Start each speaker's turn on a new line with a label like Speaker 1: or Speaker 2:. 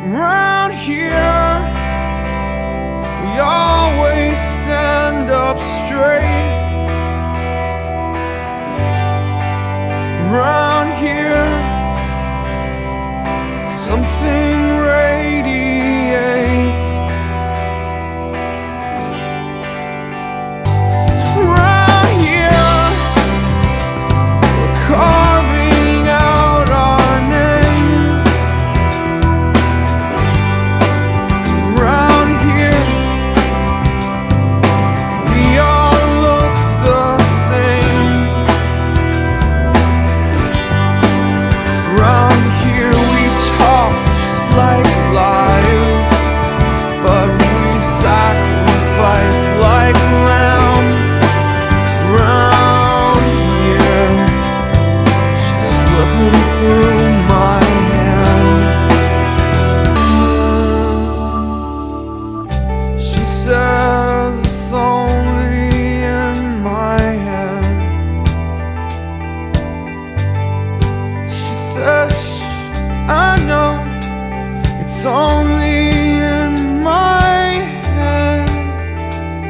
Speaker 1: Round here, we always stand up straight. Round here, something radiates. Round here, we're carving out our names. Round here, we all look the same. Round here, we talk just like liars, but we sacrifice like lambs. Round here, she's slipping through my hands. She says it's only in my head. She says, I know it's only